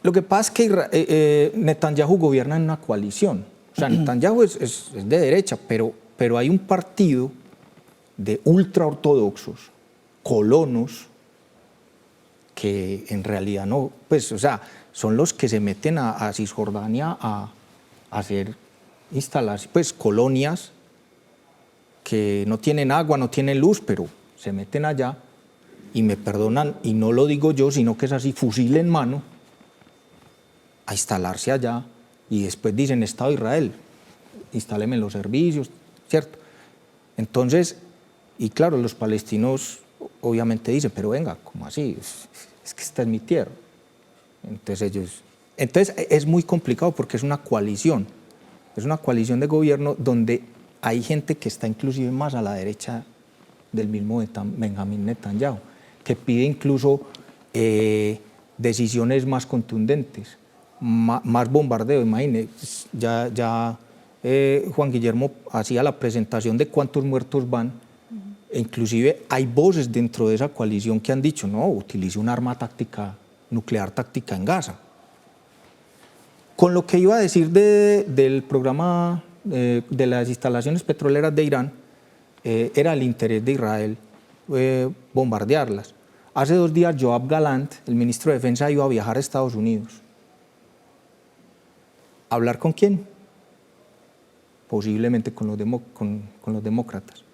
Lo que pasa es que Netanyahu gobierna en una coalición, o sea, Netanyahu es de derecha, pero hay un partido de ultraortodoxos, colonos, que en realidad no, pues, o sea, son los que se meten a Cisjordania a hacer instalaciones, pues, colonias que no tienen agua, no tienen luz, pero se meten allá y me perdonan, y no lo digo yo, sino que es así, fusil en mano, a instalarse allá, y después dicen, Estado de Israel, instáleme los servicios, ¿cierto? Entonces, y claro, los palestinos obviamente dicen, pero venga, ¿cómo así? Es que esta es mi tierra. Entonces es muy complicado porque es una coalición de gobierno donde hay gente que está inclusive más a la derecha del mismo Benjamín Netanyahu, que pide incluso decisiones más contundentes, más bombardeo. Imagínense, ya Juan Guillermo hacía la presentación de cuántos muertos van, e inclusive hay voces dentro de esa coalición que han dicho, no, utilice un arma nuclear táctica en Gaza. Con lo que iba a decir del programa de las instalaciones petroleras de Irán, era el interés de Israel bombardearlas. Hace 2 días Yoav Galant, el ministro de Defensa, iba a viajar a Estados Unidos. ¿Hablar con quién? Posiblemente con los demócratas.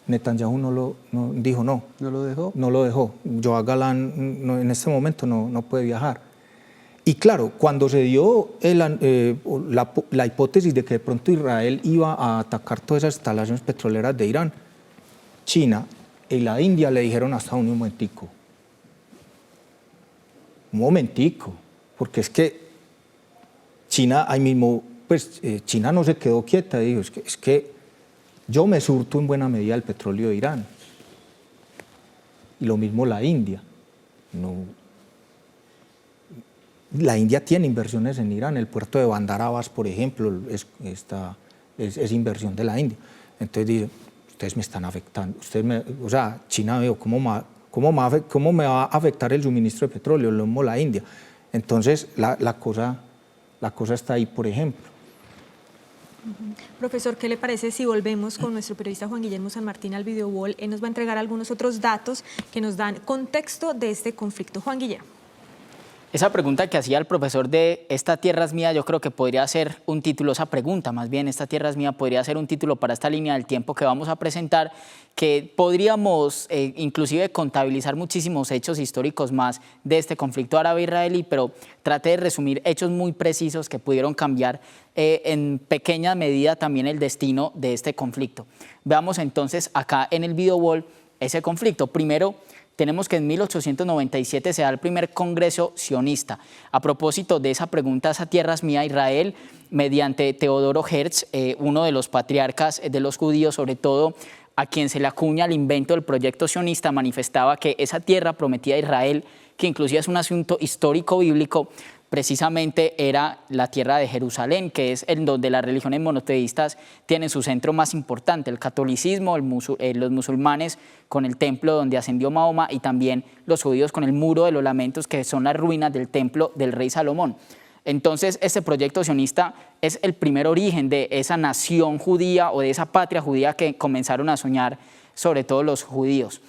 Netanyahu dijo no. ¿No lo dejó? No lo dejó. Yoav Galant en este momento no puede viajar. Y claro, cuando se dio la hipótesis de que de pronto Israel iba a atacar todas esas instalaciones petroleras de Irán, China y la India le dijeron hasta un momentico, porque es que China ahí mismo, pues China no se quedó quieta, dijo, es que yo me surto en buena medida el petróleo de Irán. Y lo mismo la India. La India tiene inversiones en Irán, el puerto de Bandar Abbas, por ejemplo, es inversión de la India. Entonces dice, ustedes me están afectando, o sea, China veo cómo me va a afectar el suministro de petróleo, lo mismo la India. Entonces la cosa está ahí, por ejemplo. Profesor, ¿qué le parece si volvemos con nuestro periodista Juan Guillermo San Martín al video wall? Él nos va a entregar algunos otros datos que nos dan contexto de este conflicto. Juan Guillermo. Esa pregunta que hacía el profesor de esta tierra es mía, yo creo que podría ser un título, esa pregunta más bien, esta tierra es mía, podría ser un título para esta línea del tiempo que vamos a presentar, que podríamos inclusive contabilizar muchísimos hechos históricos más de este conflicto árabe-israelí, pero trate de resumir hechos muy precisos que pudieron cambiar en pequeña medida también el destino de este conflicto. Veamos entonces acá en el video wall ese conflicto. Primero, tenemos que en 1897 se da el primer congreso sionista. A propósito de esa pregunta, esa tierra es mía, Israel, mediante Teodoro Herz, uno de los patriarcas de los judíos, sobre todo a quien se le acuña el invento del proyecto sionista, manifestaba que esa tierra prometida a Israel, que inclusive es un asunto histórico bíblico, precisamente era la tierra de Jerusalén, que es en donde las religiones monoteístas tienen su centro más importante, el catolicismo, los musulmanes con el templo donde ascendió Mahoma y también los judíos con el muro de los lamentos, que son las ruinas del templo del rey Salomón. Entonces, este proyecto sionista es el primer origen de esa nación judía o de esa patria judía que comenzaron a soñar sobre todo los judíos.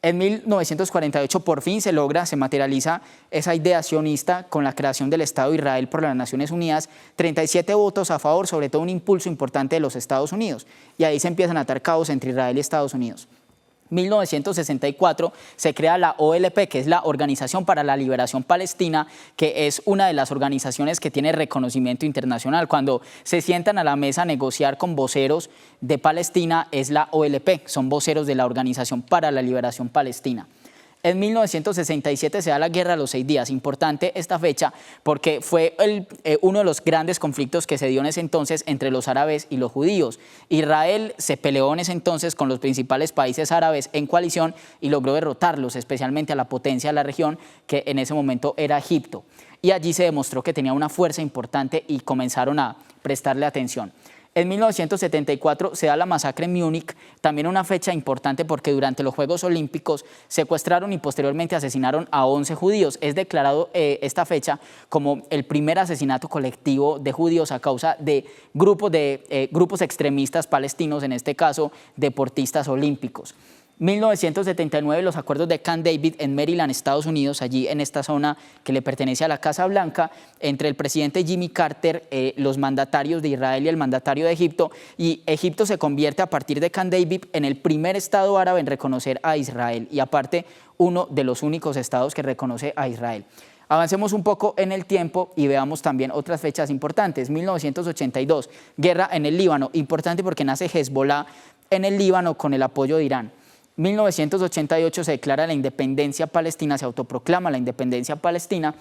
En 1948 por fin se materializa esa idea sionista con la creación del Estado de Israel por las Naciones Unidas, 37 votos a favor, sobre todo un impulso importante de los Estados Unidos, y ahí se empiezan a atar cabos entre Israel y Estados Unidos. 1964 se crea la OLP, que es la Organización para la Liberación Palestina, que es una de las organizaciones que tiene reconocimiento internacional. Cuando se sientan a la mesa a negociar con voceros de Palestina, es la OLP, son voceros de la Organización para la Liberación Palestina. En 1967 se da la Guerra de los 6 días. Importante esta fecha porque fue uno de los grandes conflictos que se dio en ese entonces entre los árabes y los judíos. Israel se peleó en ese entonces con los principales países árabes en coalición y logró derrotarlos, especialmente a la potencia de la región, que en ese momento era Egipto. Y allí se demostró que tenía una fuerza importante y comenzaron a prestarle atención. En 1974 se da la masacre en Múnich, también una fecha importante porque durante los Juegos Olímpicos secuestraron y posteriormente asesinaron a 11 judíos. Es declarado esta fecha como el primer asesinato colectivo de judíos a causa de grupos extremistas palestinos, en este caso deportistas olímpicos. 1979, los acuerdos de Camp David en Maryland, Estados Unidos, allí en esta zona que le pertenece a la Casa Blanca, entre el presidente Jimmy Carter, los mandatarios de Israel y el mandatario de Egipto, y Egipto se convierte a partir de Camp David en el primer estado árabe en reconocer a Israel y aparte uno de los únicos estados que reconoce a Israel. Avancemos un poco en el tiempo y veamos también otras fechas importantes. 1982, guerra en el Líbano, importante porque nace Hezbollah en el Líbano con el apoyo de Irán. 1988 se declara la independencia palestina, se autoproclama la independencia palestina.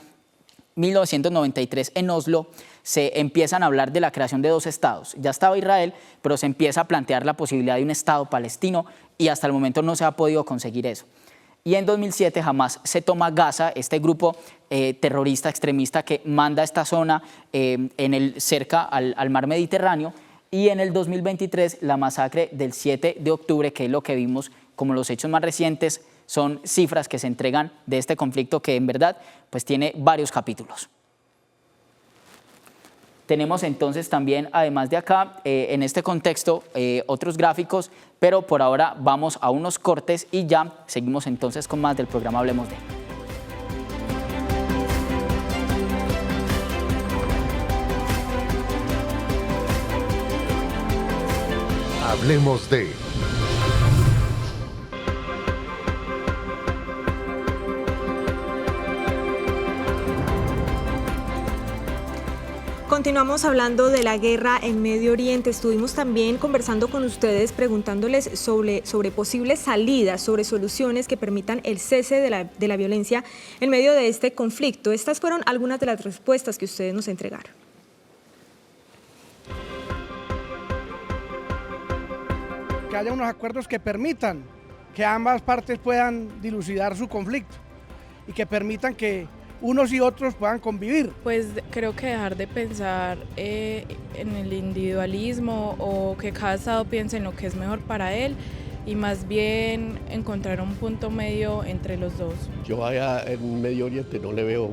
1993 en Oslo se empiezan a hablar de la creación de 2 estados. Ya estaba Israel, pero se empieza a plantear la posibilidad de un estado palestino y hasta el momento no se ha podido conseguir eso. Y en 2007 Hamás se toma Gaza, este grupo terrorista extremista que manda esta zona cerca al mar Mediterráneo. Y en el 2023 la masacre del 7 de octubre, que es lo que vimos como los hechos más recientes, son cifras que se entregan de este conflicto que en verdad pues tiene varios capítulos. Tenemos entonces también, además de acá, en este contexto, otros gráficos, pero por ahora vamos a unos cortes y ya seguimos entonces con más del programa Hablemos de. Hablemos de. Continuamos hablando de la guerra en Medio Oriente. Estuvimos también conversando con ustedes, preguntándoles sobre posibles salidas, sobre soluciones que permitan el cese de la violencia en medio de este conflicto. Estas fueron algunas de las respuestas que ustedes nos entregaron. Que haya unos acuerdos que permitan que ambas partes puedan dilucidar su conflicto y que permitan que unos y otros puedan convivir. Pues creo que dejar de pensar en el individualismo o que cada estado piense en lo que es mejor para él y más bien encontrar un punto medio entre los dos. Yo allá en Medio Oriente no le veo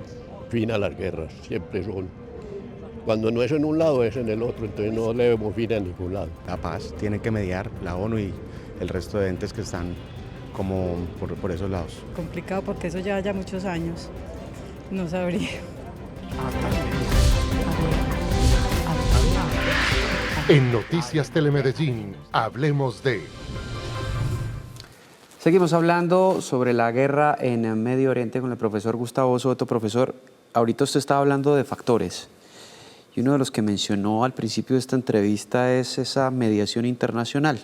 fin a las guerras, siempre son. Cuando no es en un lado es en el otro, entonces no le vemos fin a ningún lado. La paz tiene que mediar la ONU y el resto de entes que están como por esos lados. Complicado porque eso ya muchos años. No sabría. En Noticias Telemedellín, hablemos de. Seguimos hablando sobre la guerra en Medio Oriente con el profesor Gustavo Soto. Profesor, ahorita usted estaba hablando de factores y uno de los que mencionó al principio de esta entrevista es esa mediación internacional.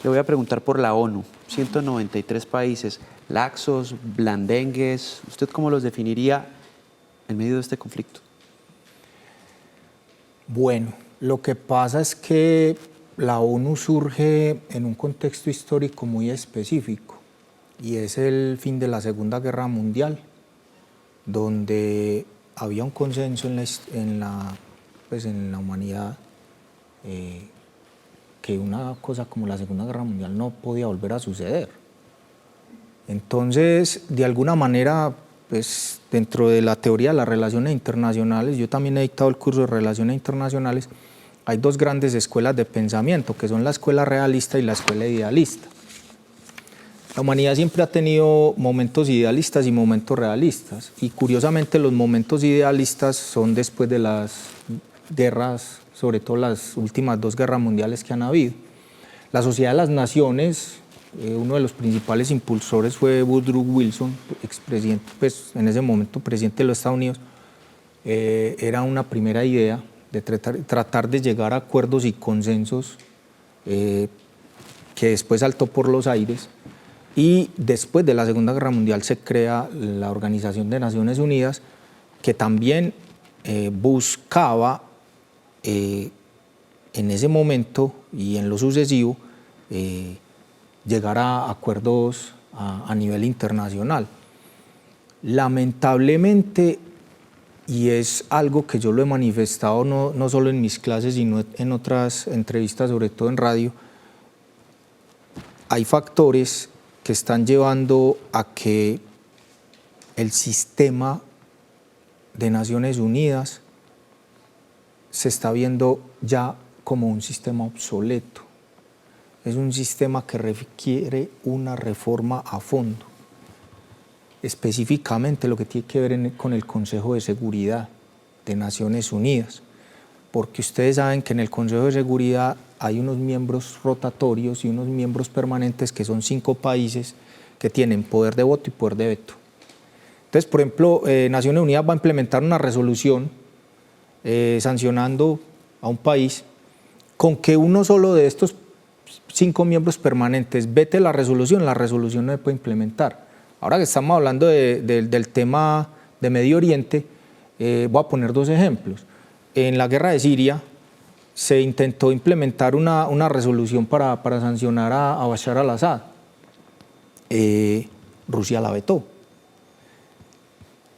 Le voy a preguntar por la ONU, 193 países, laxos, blandengues, ¿usted cómo los definiría en medio de este conflicto? Bueno, lo que pasa es que la ONU surge en un contexto histórico muy específico y es el fin de la Segunda Guerra Mundial, donde había un consenso en la humanidad que una cosa como la Segunda Guerra Mundial no podía volver a suceder. Entonces, de alguna manera, pues, dentro de la teoría de las relaciones internacionales, yo también he dictado el curso de relaciones internacionales, hay 2 grandes escuelas de pensamiento, que son la escuela realista y la escuela idealista. La humanidad siempre ha tenido momentos idealistas y momentos realistas, y curiosamente los momentos idealistas son después de las guerras, sobre todo las últimas 2 guerras mundiales que han habido. La Sociedad de las Naciones, uno de los principales impulsores fue Woodrow Wilson, expresidente, pues en ese momento presidente de los Estados Unidos. Era una primera idea de tratar de llegar a acuerdos y consensos que después saltó por los aires, y después de la Segunda Guerra Mundial se crea la Organización de Naciones Unidas, que también buscaba en ese momento y en lo sucesivo llegar a acuerdos a nivel internacional. Lamentablemente, y es algo que yo lo he manifestado no solo en mis clases, sino en otras entrevistas, sobre todo en radio, hay factores que están llevando a que el sistema de Naciones Unidas se está viendo ya como un sistema obsoleto. Es un sistema que requiere una reforma a fondo. Específicamente lo que tiene que ver con el Consejo de Seguridad de Naciones Unidas, porque ustedes saben que en el Consejo de Seguridad hay unos miembros rotatorios y unos miembros permanentes que son 5 países que tienen poder de voto y poder de veto. Entonces, por ejemplo, Naciones Unidas va a implementar una resolución sancionando a un país con que uno solo de estos 5 miembros permanentes vete la resolución no se puede implementar. Ahora que estamos hablando del tema de Medio Oriente, voy a poner 2 ejemplos. En la guerra de Siria se intentó implementar una resolución para sancionar a Bashar al-Assad. Rusia la vetó.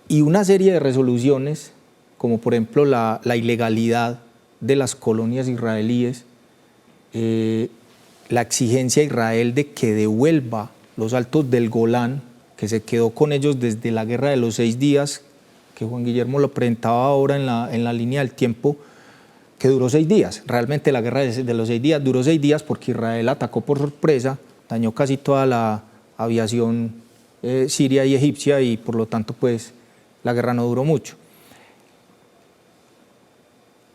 Y una serie de resoluciones, como por ejemplo la ilegalidad de las colonias israelíes, la exigencia a Israel de que devuelva los altos del Golán, que se quedó con ellos desde la guerra de los 6 días, que Juan Guillermo lo presentaba ahora en la línea del tiempo, que duró 6 días. Realmente la guerra de los 6 días duró 6 días porque Israel atacó por sorpresa, dañó casi toda la aviación siria y egipcia y por lo tanto pues la guerra no duró mucho.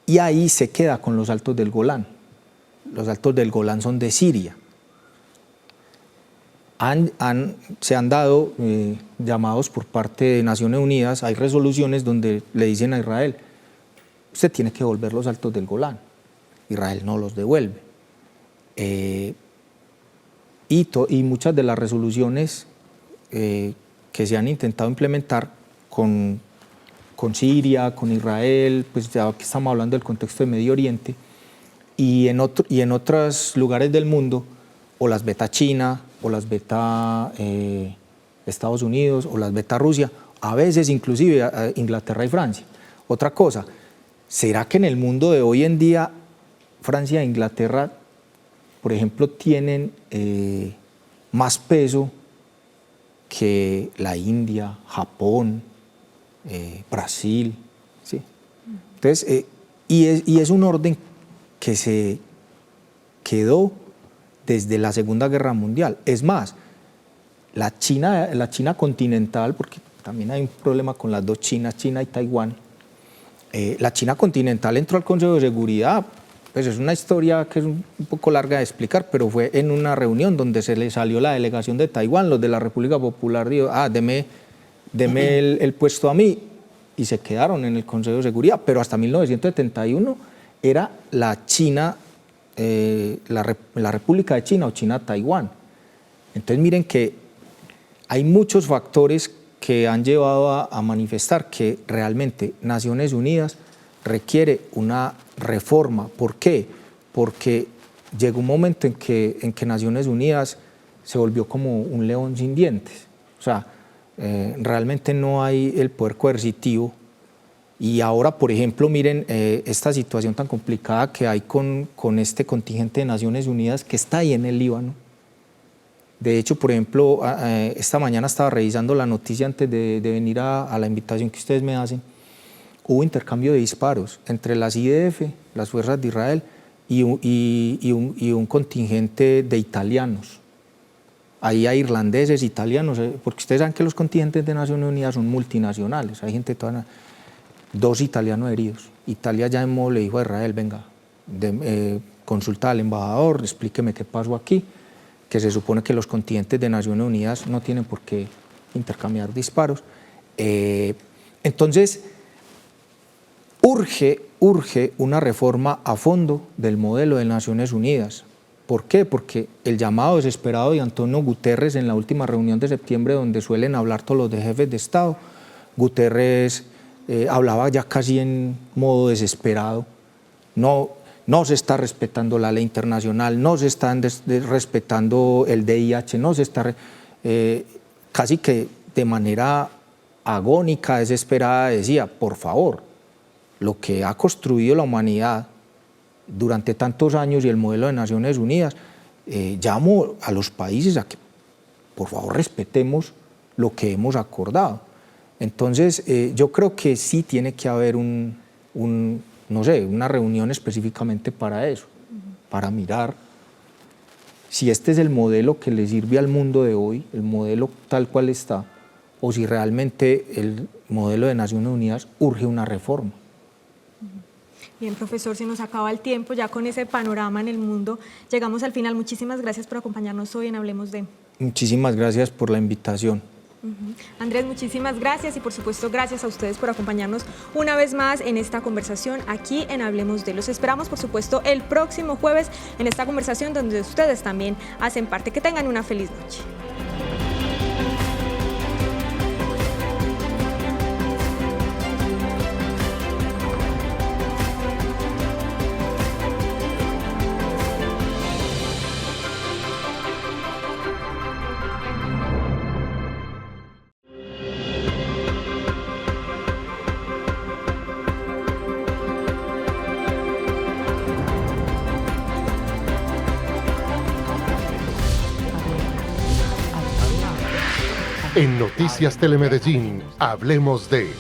Y ahí se queda con los altos del Golán. Los altos del Golán son de Siria. Se han dado llamados por parte de Naciones Unidas, hay resoluciones donde le dicen a Israel, usted tiene que devolver los altos del Golán. Israel no los devuelve. Y muchas de las resoluciones que se han intentado implementar con Siria, con Israel, pues ya que estamos hablando del contexto de Medio Oriente, y en otros lugares del mundo, o las veta China, o las veta Estados Unidos, o las veta Rusia, a veces inclusive Inglaterra y Francia. Otra cosa, ¿será que en el mundo de hoy en día Francia e Inglaterra, por ejemplo, tienen más peso que la India, Japón, Brasil? ¿Sí? Entonces, y es un orden que se quedó desde la Segunda Guerra Mundial. Es más, la China continental, porque también hay un problema con las 2 Chinas, China y Taiwán, la China continental entró al Consejo de Seguridad, pues es una historia que es un poco larga de explicar, pero fue en una reunión donde se le salió la delegación de Taiwán, los de la República Popular dijo, deme el puesto a mí, y se quedaron en el Consejo de Seguridad, pero hasta 1971 era la China, la República de China o China-Taiwán. Entonces miren que hay muchos factores que han llevado a manifestar que realmente Naciones Unidas requiere una reforma. ¿Por qué? Porque llegó un momento en que Naciones Unidas se volvió como un león sin dientes. O sea, realmente no hay el poder coercitivo. Y ahora, por ejemplo, miren esta situación tan complicada que hay con este contingente de Naciones Unidas que está ahí en el Líbano. De hecho, por ejemplo, esta mañana estaba revisando la noticia antes de venir a la invitación que ustedes me hacen. Hubo intercambio de disparos entre las IDF, las fuerzas de Israel, y un contingente de italianos. Ahí hay irlandeses, italianos, porque ustedes saben que los contingentes de Naciones Unidas son multinacionales. Hay gente toda... 2 italianos heridos. Italia ya en modo le dijo a Israel, venga, consulta al embajador, explíqueme qué pasó aquí, que se supone que los contingentes de Naciones Unidas no tienen por qué intercambiar disparos. Entonces, urge una reforma a fondo del modelo de Naciones Unidas, ¿Por qué? Porque el llamado desesperado de Antonio Guterres en la última reunión de septiembre, donde suelen hablar todos los de jefes de Estado, Guterres hablaba ya casi en modo desesperado. No se está respetando la ley internacional, no se está respetando el DIH, no se está casi que de manera agónica, desesperada, decía, por favor, lo que ha construido la humanidad durante tantos años y el modelo de Naciones Unidas, llamo a los países a que por favor respetemos lo que hemos acordado. Entonces yo creo que sí tiene que haber no sé, una reunión específicamente para eso, para mirar si este es el modelo que le sirve al mundo de hoy, el modelo tal cual está, o si realmente el modelo de Naciones Unidas urge una reforma. Bien, profesor, se nos acaba el tiempo, ya con ese panorama en el mundo llegamos al final. Muchísimas gracias por acompañarnos hoy en Hablemos de. Muchísimas gracias por la invitación. Andrés, muchísimas gracias y por supuesto gracias a ustedes por acompañarnos una vez más en esta conversación aquí en Hablemos de. Los esperamos por supuesto el próximo jueves en esta conversación donde ustedes también hacen parte. Que tengan una feliz noche. En Noticias Telemedellín, hablemos de...